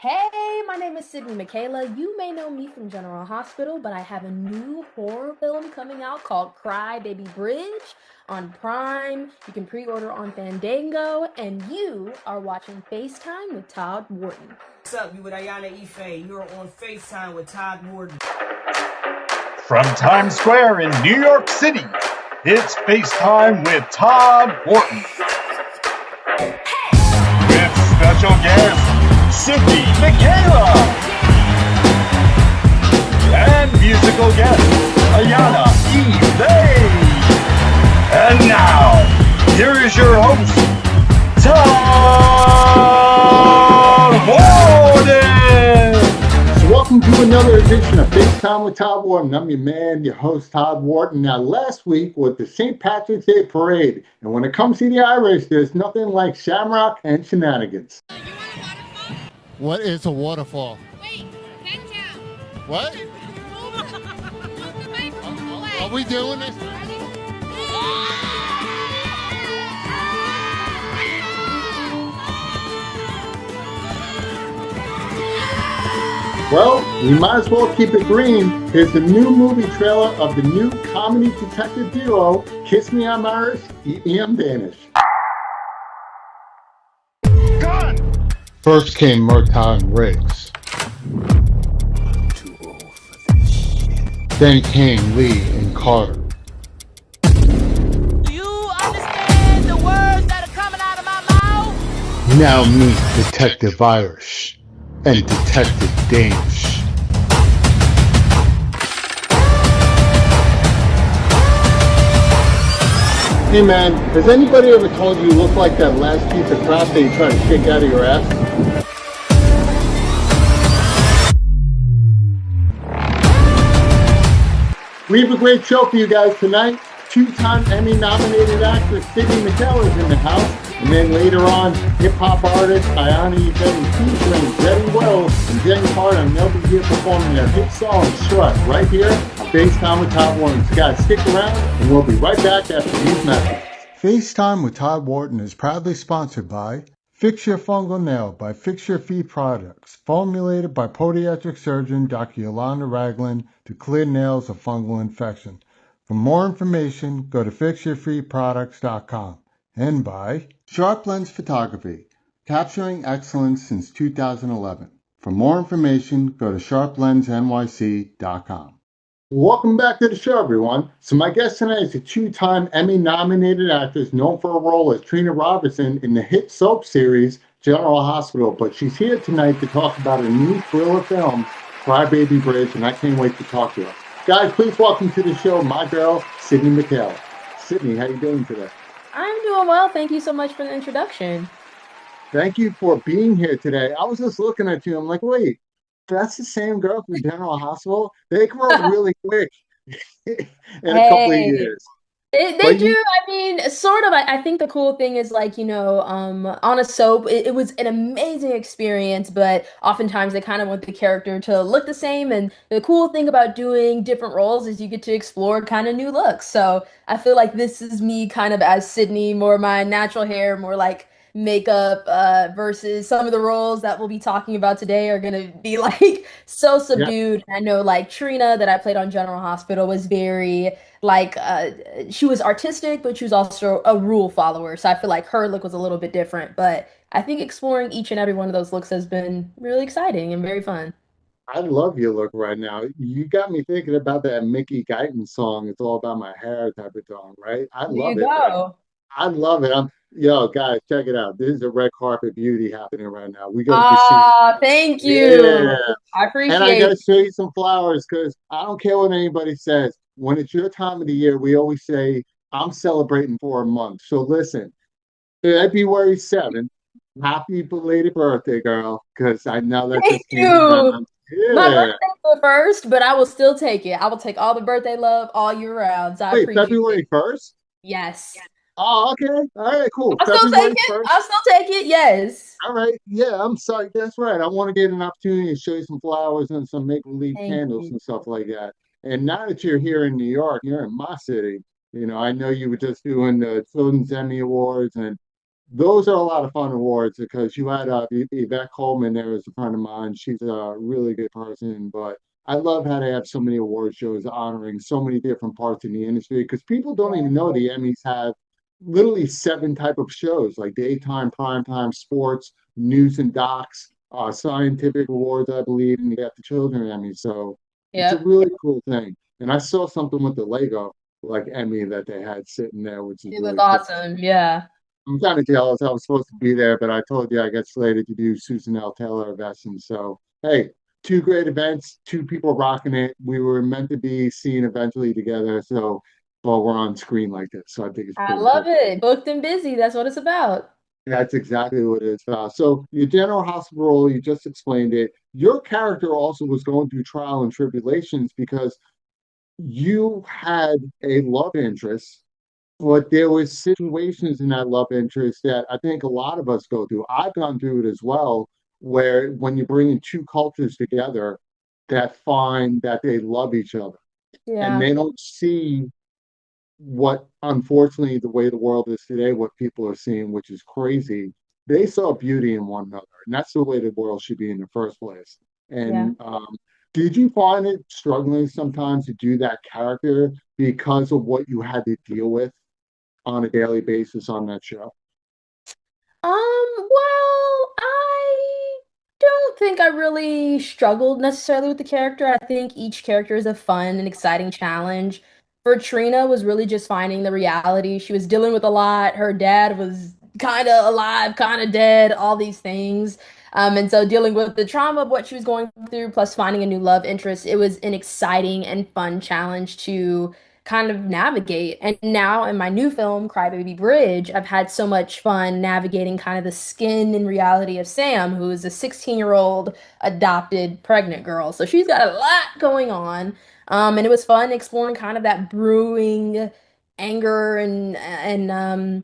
Hey, my name is Sydney Mikayla. You may know me from General Hospital, but I have a new horror film coming out called Crybaby Bridge on Prime. You can pre-order on Fandango, and you are watching FaceTime with Todd Wharton. What's up? You with Ayanna Ife. You're on FaceTime with Todd Wharton. From Times Square in New York City, it's FaceTime with Todd Wharton. With special guest, Sydney Mikayla. And musical guest, Ayanna Ife. And now, here is your host, Todd Wharton. So welcome to another edition of FaceTime with Todd Wharton. I'm your man, your host, Todd Wharton. Now, last week was the St. Patrick's Day Parade. And when it comes to the Irish, there's nothing like shamrock and shenanigans. What is a waterfall? Wait, head down. What? Are we doing this? Well, we might as well keep it green. Here's the new movie trailer of the new comedy detective duo, Kiss Me I'm Irish, Eat Me I'm Danish. Gun! First came Murtaugh and Riggs. Then came Lee and Carter. Do you understand the words that are coming out of my mouth? Now meet Detective Irish and Detective Danish. Hey man, has anybody ever told you look like that last piece of crap that you try to kick out of your ass? We have a great show for you guys tonight. Two-time Emmy-nominated actress Sydney Mikayla is in the house. And then later on, hip-hop artist Ayanna Ife featuring Zeddy and Jenn and they'll be here performing their hit song, Strut, right here on FaceTime with Todd Wharton. So guys, stick around, and we'll be right back after these messages. FaceTime with Todd Wharton is proudly sponsored by Fix Your Fungal Nail by Fix Your Feet Products, formulated by Podiatric Surgeon Dr. Yolanda Ragland to clear nails of fungal infection. For more information, go to fixyourfeetproducts.com. And by Sharp Lens Photography, capturing excellence since 2011. For more information, go to sharplensnyc.com. Welcome back to the show, everyone. So my guest tonight is a two-time Emmy-nominated actress known for her role as Trina Robinson in the hit soap series General Hospital, but she's here tonight to talk about a new thriller film, Crybaby Bridge, and I can't wait to talk to her. Guys, please welcome to the show my girl, Sydney Mikayla. Sydney, how you doing today? I'm doing well. Thank you so much for the introduction. Thank you for being here today. I was just looking at you. I'm like, wait, that's the same girl from General Hospital? They grow up really quick in a couple of Hey. years. They But do. I mean, sort of. I think the cool thing is like, on a soap, it was an amazing experience, but oftentimes they kind of want the character to look the same. And the cool thing about doing different roles is you get to explore kind of new looks. So I feel like this is me kind of as Sydney, more my natural hair, more like makeup, versus some of the roles that we'll be talking about today are gonna be like so yeah, subdued. I know like Trina that I played on General Hospital was very like she was artistic, but she was also a rule follower. So I feel like her look was a little bit different. But I think exploring each and every one of those looks has been really exciting and very fun. I love your look right now. You got me thinking about that Mickey Guyton song. It's all about my hair type of song, right? I There you love it right now. go. I love it. Yo, guys, check it out. This is a red carpet beauty happening right now. We got to be seeing. Ah, thank Yeah. you. I And I appreciate got to it. show you some flowers because I don't care what anybody says. When it's your time of the year, we always say, I'm celebrating for a month. So listen, February 7th, happy belated birthday, girl, because I know that Thank just came you. around. My Yeah. birthday's the first, but I will still take it. I will take all the birthday love all year round. So I Wait, appreciate it. February 1st? Yes. Oh, okay. All right, cool. I'll still take February it. 1st. I'll still take it. Yes. All right. Yeah, I'm sorry. That's right. I want to get an opportunity to show you some flowers and some make-believe Thank candles you. and stuff like that. And now that you're here in New York, you're in my city. I know you were just doing the Children's Emmy Awards, and those are a lot of fun awards because you had Yvette Coleman there as a friend of mine. She's a really good person, but I love how they have so many award shows honoring so many different parts in the industry because people don't even know the Emmys have literally seven type of shows like daytime, primetime, sports, news and docs, scientific awards, I believe, and you got the children Emmys. So it's a Yep. really cool thing. And I saw something with the Lego like Emmy that they had sitting there, which is It was really cool. awesome. Yeah. I'm kind of jealous. I was supposed to be there, but I told you I got slated to do Susan L. Taylor events. So, hey, two great events, two people rocking it. We were meant to be seen eventually together. So, but we're on screen like this. So I think it's I pretty love cool. it. Booked and busy. That's what it's about. That's exactly what it is. So, your general hospital role, you just explained it. Your character also was going through trial and tribulations because you had a love interest. But there was situations in that love interest that I think a lot of us go through. I've gone through it as well, where when you bring in two cultures together that find that they love each other and Yeah. they don't see what, unfortunately, the way the world is today, what people are seeing, which is crazy. They saw beauty in one another, and that's the way the world should be in the first place. Yeah. And did you find it struggling sometimes to do that character because of what you had to deal with on a daily basis on that show? Well, I don't think I really struggled necessarily with the character. I think each character is a fun and exciting challenge. For Trina was really just finding the reality. She was dealing with a lot. Her dad was kind of alive, kind of dead, all these things. And so dealing with the trauma of what she was going through, plus finding a new love interest, it was an exciting and fun challenge to kind of navigate. And now in my new film, Crybaby Bridge, I've had so much fun navigating kind of the skin and reality of Sam, who is a 16-year-old adopted pregnant girl. So she's got a lot going on. And it was fun exploring kind of that brewing anger and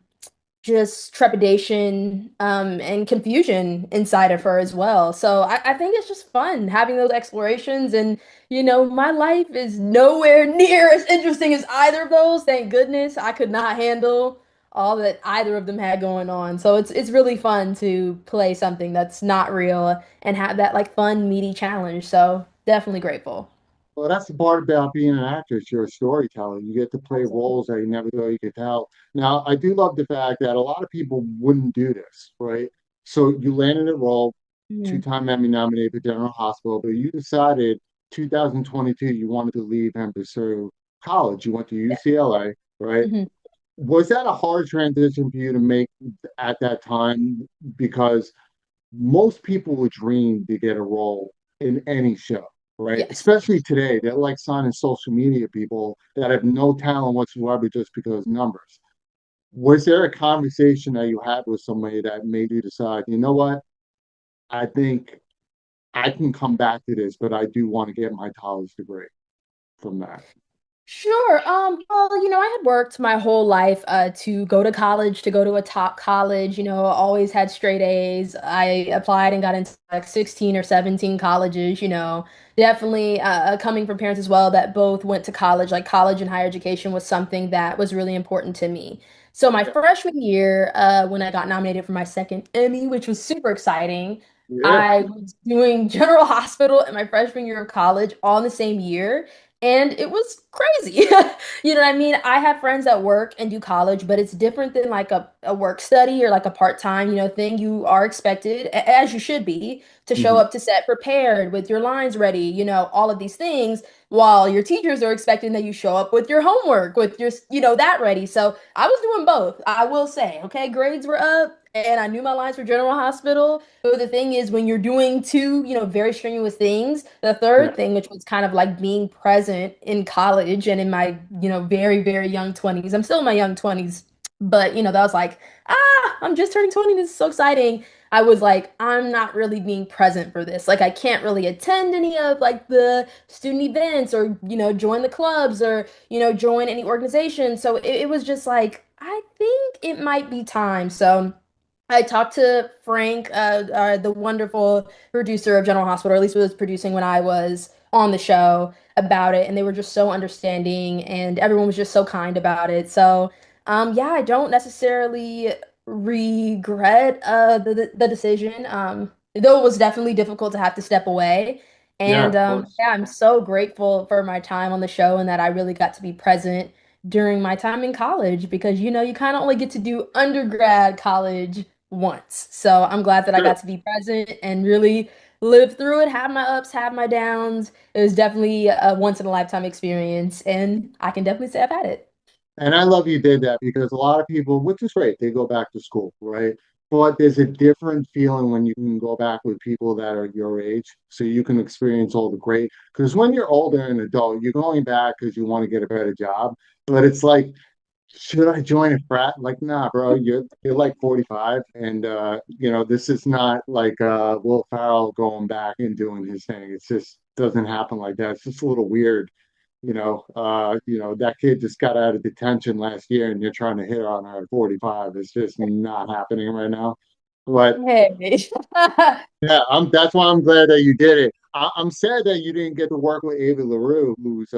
just trepidation and confusion inside of her as well. So I think it's just fun having those explorations. And, my life is nowhere near as interesting as either of those. Thank goodness I could not handle all that either of them had going on. So it's really fun to play something that's not real and have that like fun, meaty challenge. So definitely grateful. Well, that's the part about being an actress. You're a storyteller. You get to play roles that you never thought you could tell. Now, I do love the fact that a lot of people wouldn't do this, right? So you landed a role, Mhm. two-time Emmy nominated for General Hospital, but you decided 2022 you wanted to leave and pursue college. You went to Yeah. UCLA, right? Mhm. Was that a hard transition for you to make at that time? Because most people would dream to get a role in any show, right? Yes. Especially today, they're like signing social media people that have no talent whatsoever just because numbers. Was there a conversation that you had with somebody that made you decide, you know what? I think I can come back to this, but I do want to get my college degree from that. Sure. Well, I had worked my whole life to go to college, to go to a top college, always had straight A's. I applied and got into like 16 or 17 colleges, definitely coming from parents as well that both went to college. Like college and higher education was something that was really important to me. So my Yeah. freshman year, when I got nominated for my second Emmy, which was super exciting, Yeah. I was doing General Hospital in my freshman year of college all in the same year. And it was crazy. You know what I mean? I have friends that work and do college, but it's different than like a work study or like a part-time, thing. You are expected, as you should be, to show Mhm. up to set prepared with your lines ready, all of these things, while your teachers are expecting that you show up with your homework, with your, that ready. So I was doing both, I will say. Okay, grades were up and I knew my lines for General Hospital. But the thing is, when you're doing two, very strenuous things, the Yeah. third thing, which was kind of like being present in college and in my, very, very young 20s. I'm still in my young 20s, but, that was like, I'm just turning 20. This is so exciting. I was like, I'm not really being present for this. Like, I can't really attend any of like the student events or, join the clubs or, join any organization. So it was just like, I think it might be time. So, I talked to Frank, the wonderful producer of General Hospital, or at least was producing when I was on the show about it, and they were just so understanding, and everyone was just so kind about it. So, yeah, I don't necessarily regret the decision. Though it was definitely difficult to have to step away. Yeah, And of course. yeah, I'm so grateful for my time on the show and that I really got to be present during my time in college because you kind of only get to do undergrad college once. So I'm glad that I Sure. got to be present and really live through it, have my ups, have my downs. It was definitely a once in a lifetime experience, and I can definitely say I've had it. And I love you did that because a lot of people, which is great, they go back to school, right? But there's a different feeling when you can go back with people that are your age, so you can experience all the great. Because when you're older and adult, you're going back because you want to get a better job. But it's like, should I join a frat? Like, nah, bro, you're like 45, and this is not like Will Ferrell going back and doing his thing. It's just doesn't happen like that. It's just a little weird. That kid just got out of detention last year and you're trying to hit on her at 45. It's just not happening right now. But Hey. yeah, that's why I'm glad that you did it. I'm sad that you didn't get to work with Ava LaRue, who's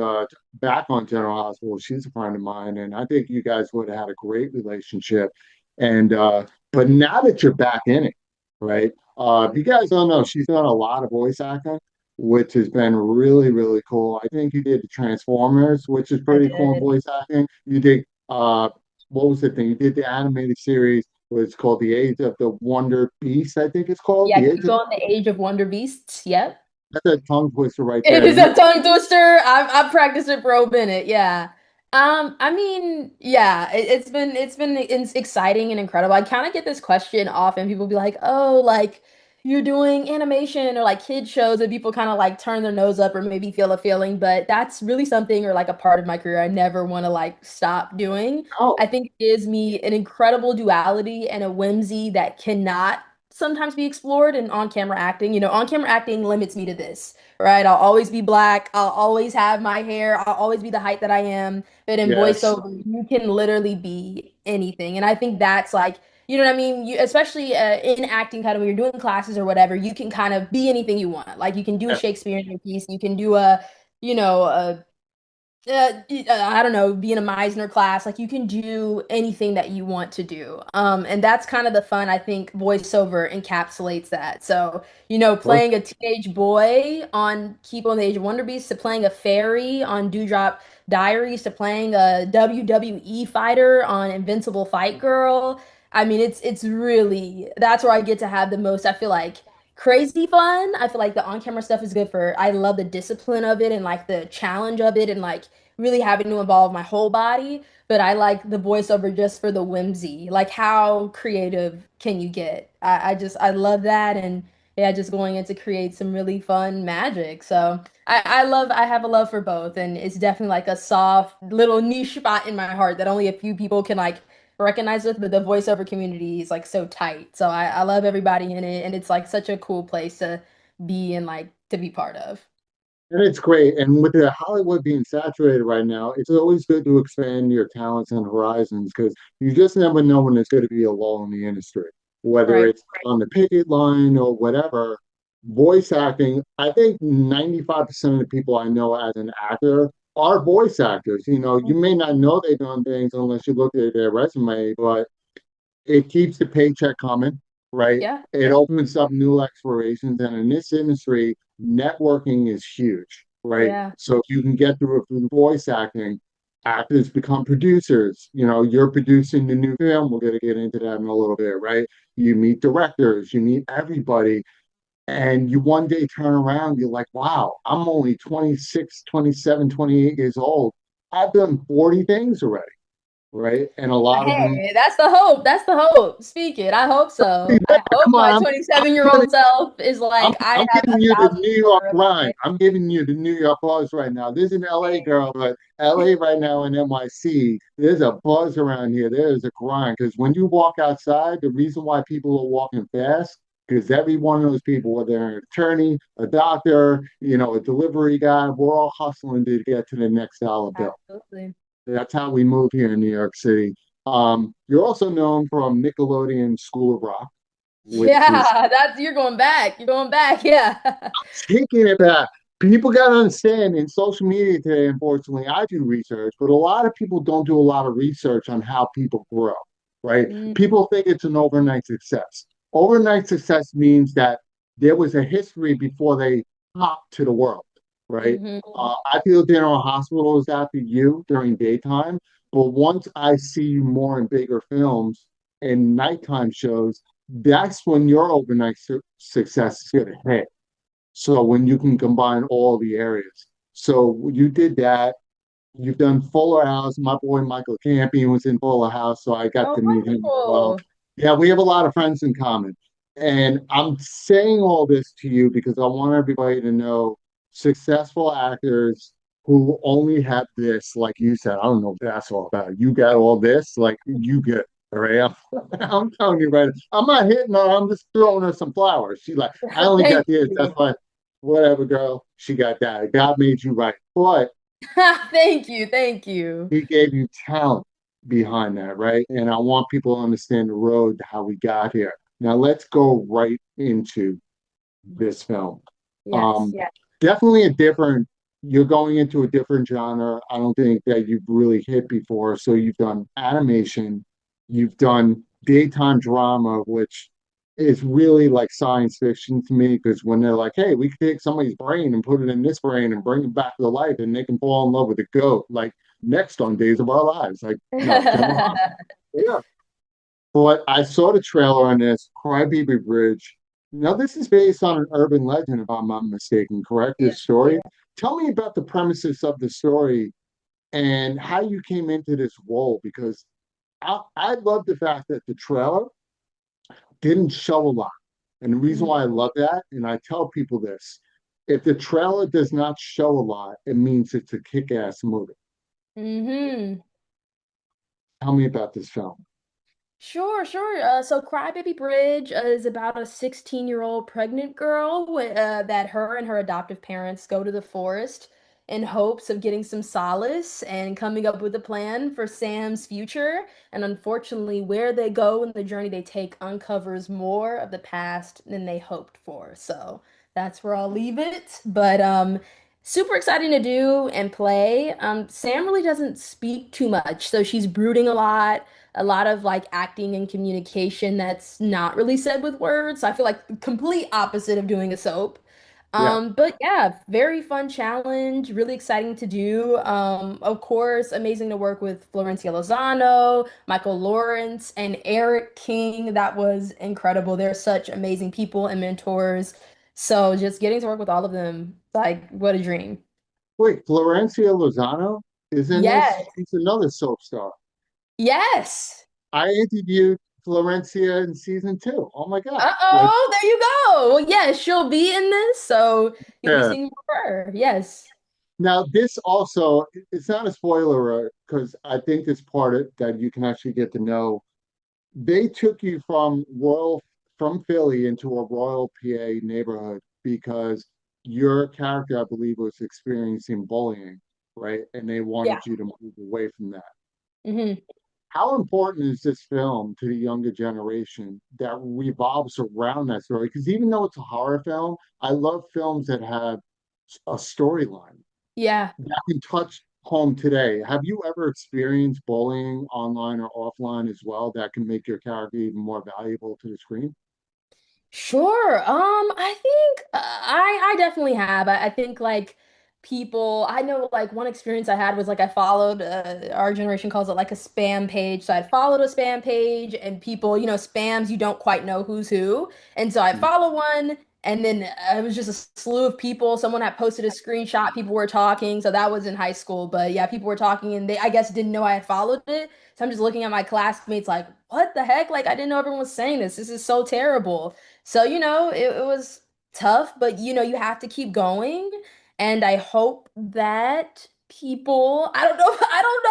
back on General Hospital. She's a friend of mine, and I think you guys would have had a great relationship. And but now that you're back in it, right? If you guys don't know, she's done a lot of voice acting, which has been really, really cool. I think you did the Transformers, which is I pretty cool in did. voice acting. You did what was the thing? You did the animated series was called The Age of the Wonder Beast, I think it's called. Yeah, The Age keep of going. The Age of Wonder Beasts. Yep. That's a tongue twister right It there. is a tongue twister. I've practiced it for a minute. Yeah. I mean, yeah, it's exciting and incredible. I kind of get this question often. People be like, "Oh, like you're doing animation or like kid shows," and people kind of like turn their nose up or maybe feel a feeling. But that's really something or like a part of my career I never want to like stop doing. Oh, I think it gives me an incredible duality and a whimsy that cannot sometimes be explored in on-camera acting. On-camera acting limits me to this, right? I'll always be black. I'll always have my hair. I'll always be the height that I am. But in yes. voiceover, you can literally be anything. And I think that's like, you know what I mean? Especially in acting, kind of when you're doing classes or whatever, you can kind of be anything you want. Like you can do a Yeah. Shakespearean piece. You can do a I don't know, be in a Meisner class, like you can do anything that you want to do. And that's kind of the fun, I think voiceover encapsulates that. So, playing a teenage boy on Keep on the Age of Wonder Beast to playing a fairy on Dewdrop Diaries to playing a WWE fighter on Invincible Fight Girl. I mean, it's really that's where I get to have the most, I feel like crazy fun. I feel like the on-camera stuff is good for I love the discipline of it and like the challenge of it and like really having to involve my whole body, but I like the voiceover just for the whimsy. Like how creative can you get? I love that and yeah, just going in to create some really fun magic. So I have a love for both and it's definitely like a soft little niche spot in my heart that only a few people can like recognize with, but the voiceover community is like so tight. So I love everybody in it and it's like such a cool place to be and like to be part of. And it's great. And with the Hollywood being saturated right now, it's always good to expand your talents and horizons because you just never know when there's going to be a lull in the industry, whether Right. it's on the picket line or whatever. Voice acting, I think 95% of the people I know as an actor are voice actors. You may not know they've done things unless you look at their resume, but it keeps the paycheck coming, right? Yeah. It opens up new explorations. And in this industry, networking is huge, right? Yeah. So if you can get through it through voice acting, actors become producers. You're producing the new film. We're going to get into that in a little bit, right? You meet directors, you meet everybody. And you one day turn around, you're like, wow, I'm only 26, 27, 28 years old. I've done 40 things already, right? And a lot of them Hey, that's the hope. That's the hope. Speak it. I hope so. I hope come my on, 27-year-old self is I'm like, I I'm have giving a you the thousand New people York that are grind. like, I'm giving you the New York buzz right now. This is an LA girl, but LA right now in NYC, there's a buzz around here. There's a grind because when you walk outside, the reason why people are walking fast, because every one of those people, whether they're an attorney, a doctor, a delivery guy, we're all hustling to get to the next dollar bill. absolutely. That's how we move here in New York City. You're also known from Nickelodeon School of Rock, which is Yeah, that's you're going back. You're going back. Yeah. taking it back. People got to understand in social media today, unfortunately, I do research, but a lot of people don't do a lot of research on how people grow, right? Mm, People think it's an overnight success. Overnight success means that there was a history before they popped to the world, right? hmm I feel General Hospital is after you during daytime, but once I see you more in bigger films and nighttime shows, that's when your overnight success is going to hit. So when you can combine all the areas. So you did that. You've done Fuller House. My boy Michael Campion was in Fuller House, so I got Oh, to meet him as well. wonderful. Yeah, we have a lot of friends in common. And I'm saying all this to you because I want everybody to know successful actors who only have this, like you said, I don't know what that's all about. You got all this, like you get, all right? I'm telling you right. I'm not hitting her, I'm just throwing her some flowers. She like, I only Thank got this. That's you. why, whatever, girl. She got that. God made you right. But Thank you. Thank you. he gave you talent behind that, right? And I want people to understand the road, how we got here. Now let's go right into this film. Yes. Um, Definitely a different, you're going into a different genre. I don't think that you've really hit before. So you've done animation, you've done daytime drama, which is really like science fiction to me because when they're like, hey, we could take somebody's brain and put it in this brain and bring it back to life and they can fall in love with a goat, like next on Days of Our Lives. Like, no, General Hospital. Yeah. But I saw the trailer on this Crybaby Bridge. Now, this is based on an urban legend, if I'm not mistaken, correct? Yeah. This story. Tell me about the premises of the story and how you came into this role, because I love the fact that the trailer didn't show a lot. And the reason why I love that, and I tell people this, if the trailer does not show a lot, it means it's a kick-ass movie. Mm-hmm. Tell me about this film. Sure, sure. So Crybaby Bridge is about a 16-year-old pregnant girl that her and her adoptive parents go to the forest in hopes of getting some solace and coming up with a plan for Sam's future. And unfortunately, where they go and the journey they take uncovers more of the past than they hoped for. So that's where I'll leave it. But super exciting to do and play. Sam really doesn't speak too much, so she's brooding a lot of like acting and communication that's not really said with words. So I feel like the complete opposite of doing a soap. Yeah. But yeah, very fun challenge, really exciting to do. Of course, amazing to work with Florencia Lozano, Michael Lawrence, and Eric King. That was incredible. They're such amazing people and mentors. So just getting to work with all of them, like what a dream. Wait, Florencia Lozano is in this? Yes. She's another soap star. Yes. I interviewed Florencia in season two. Oh my God. Like, Uh-oh, there you go. Well, yes, she'll be in this, so you'll be yeah. seeing more of her. Yes. Now, this also, it's not a spoiler because I think this part that you can actually get to know. They took you from Philly into a Royal PA neighborhood because your character, I believe, was experiencing bullying, right? And they Yeah. wanted you to move away from that. hmm How important is this film to the younger generation that revolves around that story? Because even though it's a horror film, I love films that have a storyline Yeah. that can touch home today. Have you ever experienced bullying online or offline as well that can make your character even more valuable to the screen? Sure. I think I definitely have. I think like people, I know like one experience I had was like I followed our generation calls it like a spam page. So I followed a spam page and people, spams you don't quite know who's who. And so I follow one and then it was just a slew of people. Someone had posted a screenshot, people were talking. So that was in high school, but yeah, people were talking and they I guess didn't know I had followed it. So I'm just looking at my classmates like, what the heck? Like I didn't know everyone was saying this. This is so terrible. So, it was tough, but you have to keep going. And I hope that people, I don't know, I don't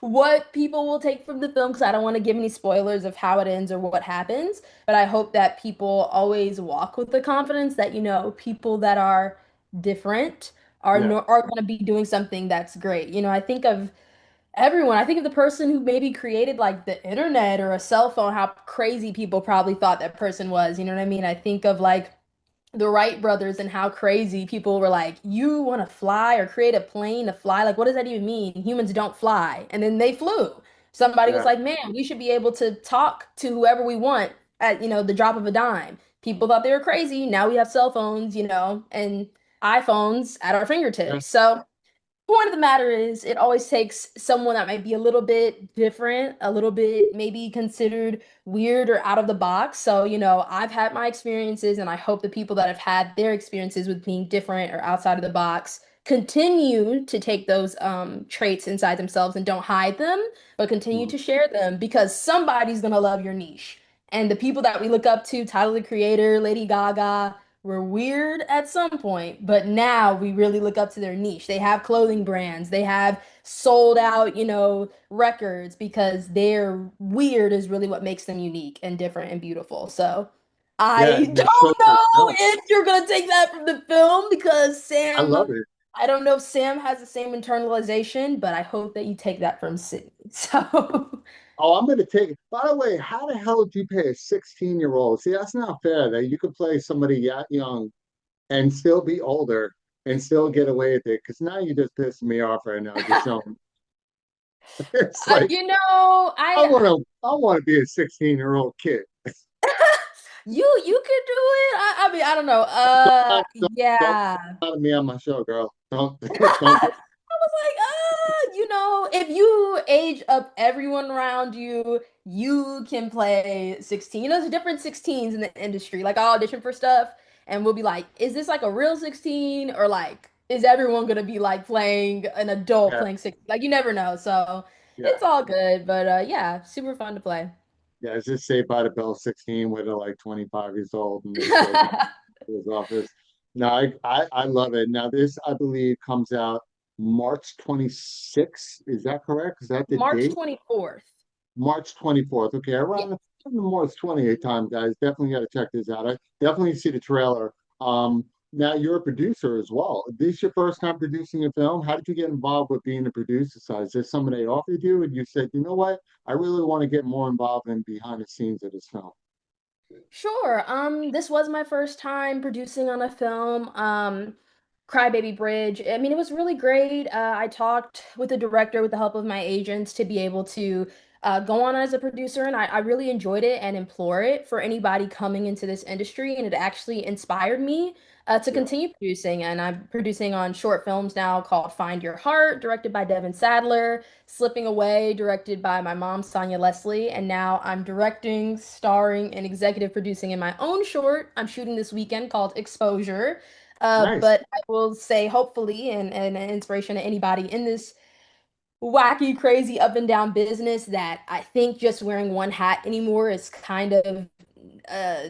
know what people will take from the film because I don't want to give any spoilers of how it ends or what happens. But I hope that people always walk with the confidence that, people that are different are Yeah. no, are going to be doing something that's great. I think of everyone. I think of the person who maybe created like the internet or a cell phone, how crazy people probably thought that person was. You know what I mean? I think of like the Wright brothers and how crazy people were like, you want to fly or create a plane to fly? Like, what does that even mean? Humans don't fly. And then they flew. Somebody was Yeah. like, man, we should be able to talk to whoever we want at, the drop of a dime. People thought they were crazy. Now we have cell phones, and iPhones at our Yeah. fingertips. So point of the matter is, it always takes someone that might be a little bit different, a little bit maybe considered weird or out of the box. So, I've had my experiences, and I hope the people that have had their experiences with being different or outside of the box continue to take those traits inside themselves and don't hide them, but continue Mhm. to share them because somebody's gonna love your niche. And the people that we look up to, Tyler the Creator, Lady Gaga, were weird at some point, but now we really look up to their niche. They have clothing brands, they have sold out, records because they're weird is really what makes them unique and different and beautiful. So Yeah, I and they show don't their know talent. if you're gonna take that from the film because I Sam, love it. I don't know if Sam has the same internalization, but I hope that you take that from Sydney. So Oh, I'm going to take it. By the way, how the hell did you pay a 16-year-old? See, that's not fair that you could play somebody that young and still be older and still get away with it. Because now you just pissing me off right now. Just showing. It's I, like you know, I I want to be a 16-year-old kid. you could do it. I mean, I don't know. Don't Yeah. out of me on my show, girl. Don't don't I was like, if you age up everyone around you, you can play 16. There's different 16s in the industry. Like I audition for stuff and we'll be like, is this like a real 16 or like is everyone gonna be like playing an adult yeah, playing 16? Like you never know. So yeah. it's all good, but yeah, super fun to play. Yeah, it's just Saved by the Bell 16 where they're like 25 years old and they still go to his office. No, I love it. Now this I believe comes out March 26th. Is that correct? Is that the March date? 24th. March 24th. Okay, Yeah. around the March 28th time, guys. Definitely got to check this out. I definitely see the trailer. Now you're a producer as well. This your first time producing a film? How did you get involved with being a producer side? Is this something they offered you and you said, you know what? I really want to get more involved in behind the scenes of this film. Sure. This was my first time producing on a film. Crybaby Bridge. I mean, it was really great. I talked with the director with the help of my agents to be able to go on as a producer, and I really enjoyed it and implore it for anybody coming into this industry. And it actually inspired me to Yeah. continue producing. And I'm producing on short films now called Find Your Heart, directed by Devin Sadler, Slipping Away, directed by my mom, Sonia Leslie. And now I'm directing, starring, and executive producing in my own short I'm shooting this weekend called Exposure. Nice. But I will say, hopefully, and an inspiration to anybody in this wacky, crazy, up and down business that I think just wearing one hat anymore is kind of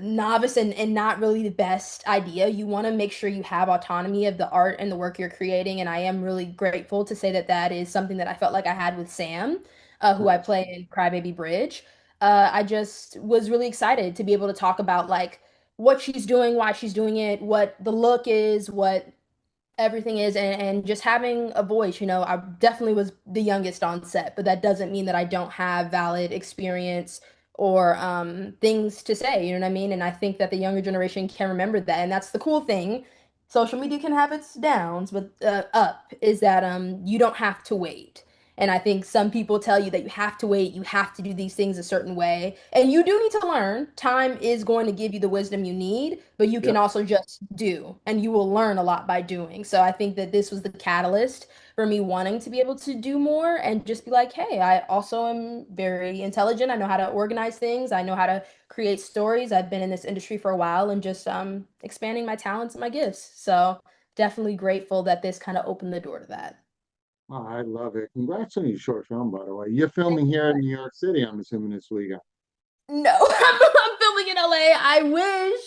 novice and not really the best idea. You want to make sure you have autonomy of the art and the work you're creating. And I am really grateful to say that that is something that I felt like I had with Sam, who I Nice. play in Crybaby Bridge. I just was really excited to be able to talk about like what she's doing, why she's doing it, what the look is, what everything is and just having a voice. I definitely was the youngest on set, but that doesn't mean that I don't have valid experience or things to say, you know what I mean? And I think that the younger generation can remember that, and that's the cool thing. Social media can have its downs, but up is that you don't have to wait. And I think some people tell you that you have to wait, you have to do these things a certain way. And you do need to learn. Time is going to give you the wisdom you need, but you can Yeah. also just do, and you will learn a lot by doing. So I think that this was the catalyst for me wanting to be able to do more and just be like, hey, I also am very intelligent. I know how to organize things. I know how to create stories. I've been in this industry for a while and just expanding my talents and my gifts. So definitely grateful that this kind of opened the door to that. Oh, I love it. Congrats on your short film, by the way. You're filming here in New York City, I'm assuming this weekend. No, I'm filming in LA. I wish.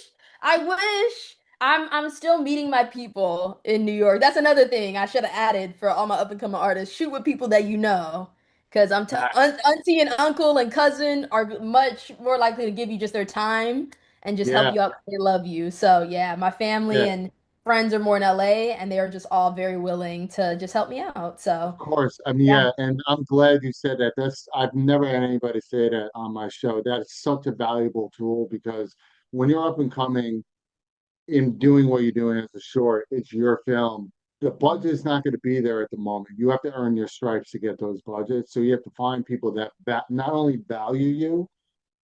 I wish. I'm still meeting my people in New York. That's another thing I should have added for all my up and coming artists. Shoot with people that you know. Because I'm t auntie and uncle and cousin are much more likely to give you just their time and just help Yeah, you out 'cause they love you. So yeah, my family yeah, and friends are more in LA and they are just all very willing to just help me out. of So course. I mean, yeah. yeah, and I'm glad you said that. I've never had anybody say that on my show. That's such a valuable tool because when you're up and coming in doing what you're doing as a short, it's your film. the budget is not going to be there at the moment. You have to earn your stripes to get those budgets. So you have to find people that not only value you,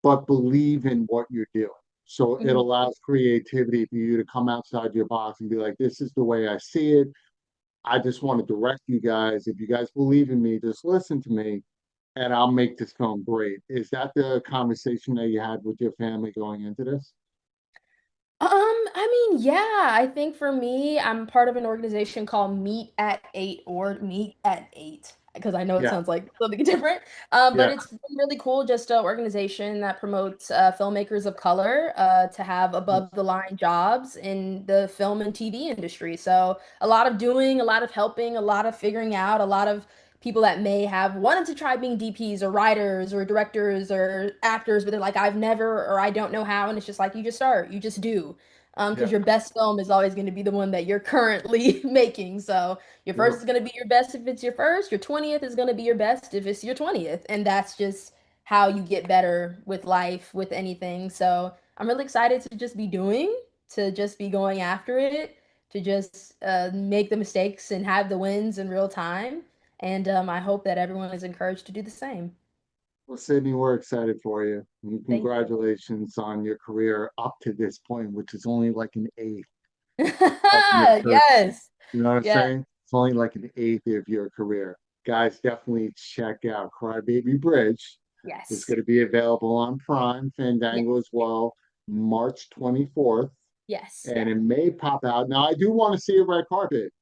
but believe in what you're doing. So it Mhm. allows creativity for you to come outside your box and be like, this is the way I see it. I just want to direct you guys. If you guys believe in me, just listen to me and I'll make this film great. Is that the conversation that you had with your family going into this? I mean, yeah, I think for me, I'm part of an organization called Meet at Eight or Meet at Eight because I know it Yeah, sounds like something different. But yeah, it's been really cool, just an organization that promotes filmmakers of color to have above the line jobs in the film and TV industry. So a lot of doing, a lot of helping, a lot of figuring out, a lot of people that may have wanted to try being DPs or writers or directors or actors, but they're like, I've never or I don't know how. And it's just like, you just start, you just do. Because yeah. your best film is always going to be the one that you're currently making. So your first Sure. is going to be your best if it's your first, your 20th is going to be your best if it's your 20th. And that's just how you get better with life, with anything. So I'm really excited to just be doing, to just be going after it, to just make the mistakes and have the wins in real time. And I hope that everyone is encouraged to do the same. Well, Sydney, we're excited for you. And Thank you. congratulations on your career up to this point, which is only like an eighth of your career. Yes. You know what I'm Yes. saying? It's only like an eighth of your career. Guys, definitely check out Crybaby Bridge. It's Yes. going to be available on Prime, Yes. Fandango as well, March 24th. Yes. And it may pop out. Now, I do want to see a red carpet.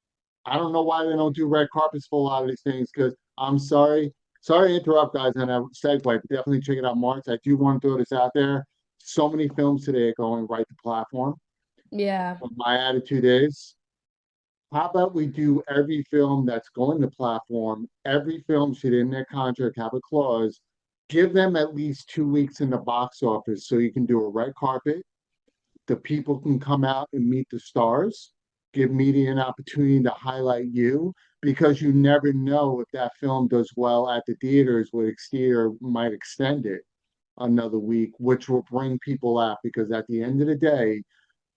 I don't know why they don't do red carpets for a lot of these things because I'm sorry to interrupt guys on that segue, but definitely check it out, March. I do want to throw this out there. So many films today are going right to platform. Yeah. But my attitude is, how about we do every film that's going to platform? Every film should in their contract have a clause. Give them at least 2 weeks in the box office so you can do a red carpet, the people can come out and meet the stars, give media an opportunity to highlight you because you never know if that film does well at the theaters, would exceed or might extend it another week, which will bring people out because at the end of the day,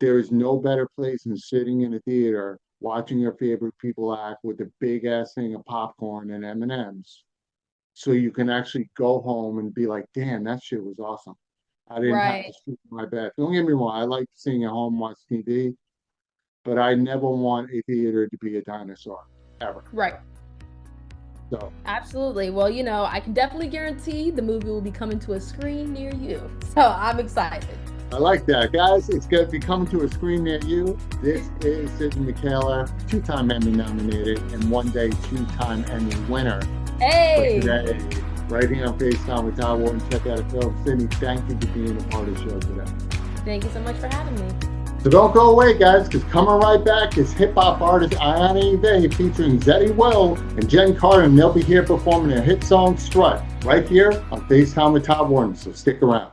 there is no better place than sitting in a theater watching your favorite people act with a big ass thing of popcorn and M&Ms. So you can actually go home and be like, damn, that shit was awesome. I didn't have to Right. sleep in my bed. Don't get me wrong, I like sitting at home watch TV, but I never want a theater to be a dinosaur ever. Right. So Absolutely. Well, I can definitely guarantee the movie will be coming to a screen near you. So I'm excited. I like that. Guys, it's going to be coming to a screen near you. This is Zeddy Mikayla, two-time Emmy nominated and one day two-time Emmy winner for Hey, today. Right here on FaceTime with Todd Wharton. Check out a film. Sydney, thank you for being a part of the show today. thank you so much for having me. So don't go away, guys, because coming right back is hip-hop artist Ayanna Ife featuring Zeddy and Jenn, and they'll be here performing their hit song, Strut, right here on FaceTime with Todd Wharton, so stick around.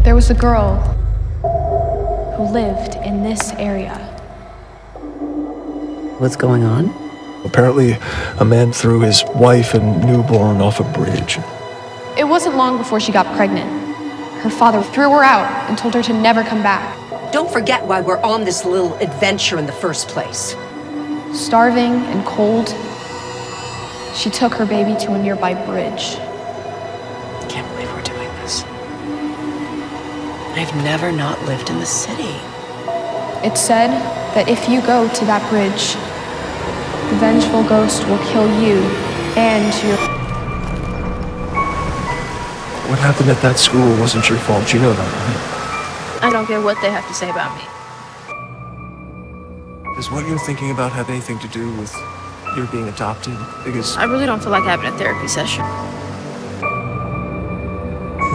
There was a girl who lived in this area. What's going on? Apparently, a man threw his wife and newborn off a bridge. It wasn't long before she got pregnant. Her father threw her out and told her to never come back. Don't forget why we're on this little adventure in the first place. Starving and cold, she took her baby to a nearby bridge. I can't believe we're doing this. I've never not lived in the city. It said that if you go to that bridge, the vengeful ghost will kill you and your... What happened at that school wasn't your fault, you know that, right? I don't care what they have to say about me. Does what you're thinking about have anything to do with your being adopted? Because... I really don't feel like having a therapy session.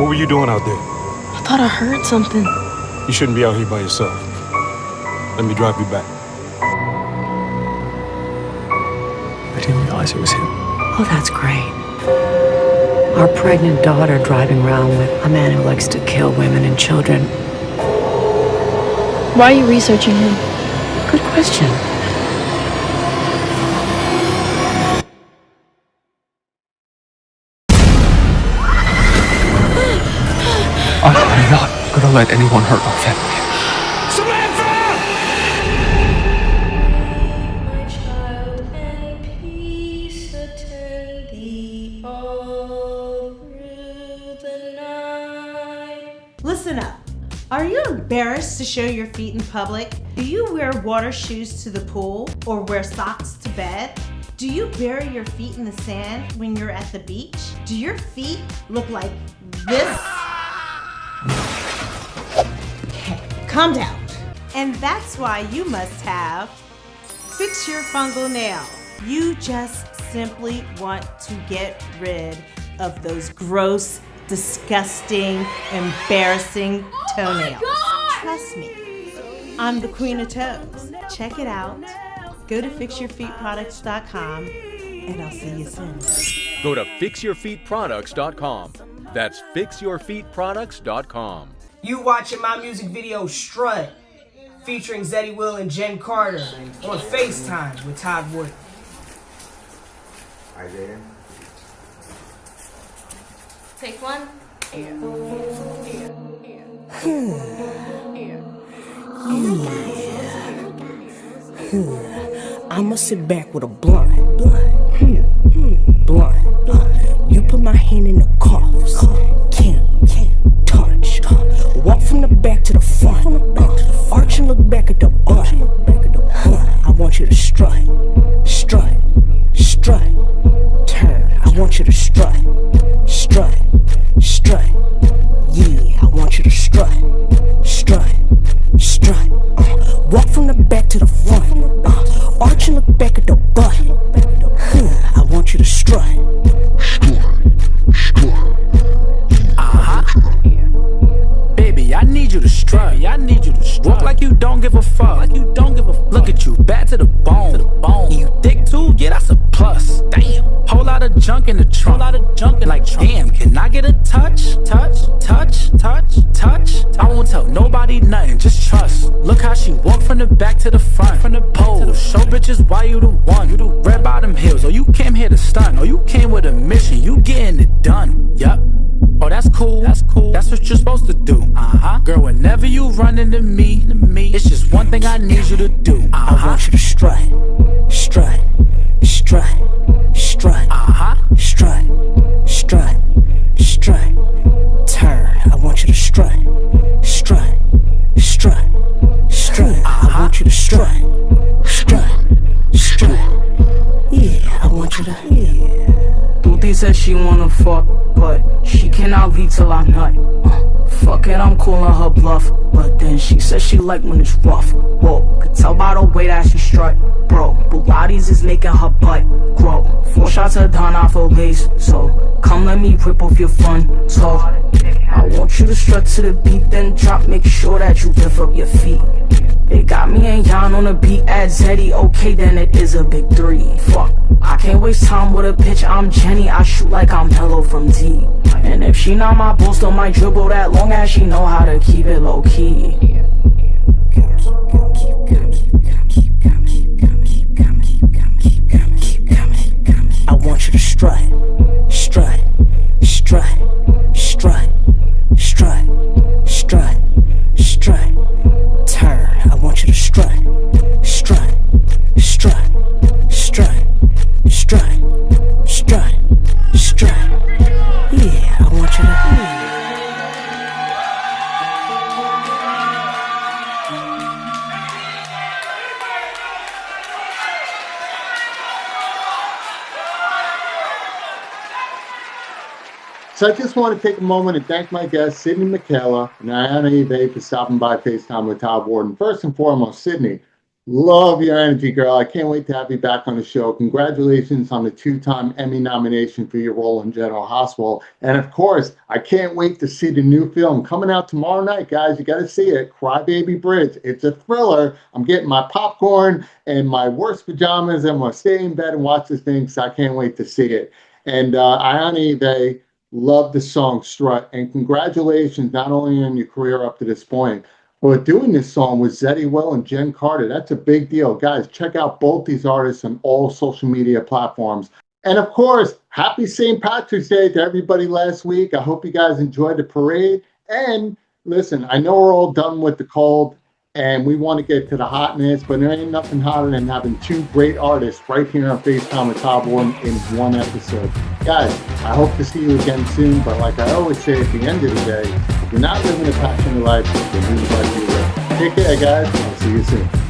What were you doing out there? I thought I heard something. You shouldn't be out here by yourself. Let me drive you back. I didn't realize it was him. Oh, that's great. Our pregnant daughter driving around with a man who likes to kill women and children. Why are you researching him? Good question. I'm not gonna let anyone hurt our family. Samantha! embarrassed to show your feet in public? Do you wear water shoes to the pool or wear socks to bed? Do you bury your feet in the sand when you're at the beach? Do your feet look like this? Okay, calm down. And that's why you must have Fix Your Fungal Nail. You just simply want to get rid of those gross, disgusting, embarrassing toenails. Trust me, I'm the queen of toes. Check it out. Go to fixyourfeetproducts.com and I'll see you soon. Go to fixyourfeetproducts.com. That's fixyourfeetproducts.com. You watching my music video Strut, featuring Zeddy and Jenn Carter on FaceTime with Todd Wharton. Hi there. Take one. I'ma sit back with a blunt. You put my hand in the cuffs. Can't touch. Walk from the back to the front. Arch and look back at the butt. I want you to strut. Turn. I want you to strut. Yeah, I want you to strut. Walk from the back to the front. Arch and look back at the butt. I want you to strut. Baby, I need you to strut. Walk like you don't give a fuck. Look at you, bad to the bone. You thick too? Yeah, that's a plus. Damn. Whole lot of junk in the trunk. Like, damn, can I get a touch? I won't tell nobody nothing, just trust. Look how she walk from the back to the front. From the pole, show bitches why you the one. You the red bottom heels, or you came here to stunt. Or you came with a mission, you getting it done. Yup. Oh, that's cool. That's what you're supposed to do. Girl, whenever you run into me, it's just one thing I need you to do. I want you to strut. Turn. I want you to strut. I want you to strut. Yeah, I want you to. Booty says she wanna fuck, but she cannot leave till I nut. Fuck it, I'm calling her bluff, but then she says she like when it's rough. Whoa, could tell by the way that she strut, bro. Bugattis is making her butt grow. 4 shots of Don off her lace, so come let me rip off your front toe. I want you to strut to the beat, then drop. Make sure that you lift up your feet. They got me and Yon on the beat at Zeddy. Okay, then it is a big 3. Fuck, I can't waste time with a bitch. I'm Jenny, I shoot like I'm Hello from D. And if she not my boo, still might dribble that long as she know how to keep it low key. I want you to strut. Turn. I want you to strut. Yeah, I want you to. So I just want to take a moment and thank my guests, Sydney Mikayla and Ayanna Ife, for stopping by FaceTime with Todd Wharton. First and foremost, Sydney, love your energy, girl. I can't wait to have you back on the show. Congratulations on the 2-time Emmy nomination for your role in General Hospital. And of course, I can't wait to see the new film coming out tomorrow night, guys. You got to see it, Crybaby Bridge. It's a thriller. I'm getting my popcorn and my worst pajamas. I'm going to stay in bed and watch this thing, so I can't wait to see it. And Ayanna Ife, love the song Strut, and congratulations not only on your career up to this point, but doing this song with Zeddy and Jenn Carter. That's a big deal. Guys, check out both these artists on all social media platforms. And of course, happy St. Patrick's Day to everybody last week. I hope you guys enjoyed the parade. And listen, I know we're all done with the cold and we want to get to the hotness, but there ain't nothing hotter than having 2 great artists right here on FaceTime with Todd Wharton in one episode. Guys, I hope to see you again soon, but like I always say at the end of the day, If you're not living a passionate life, then who the fuck are you with? Take care, guys. I'll see you soon.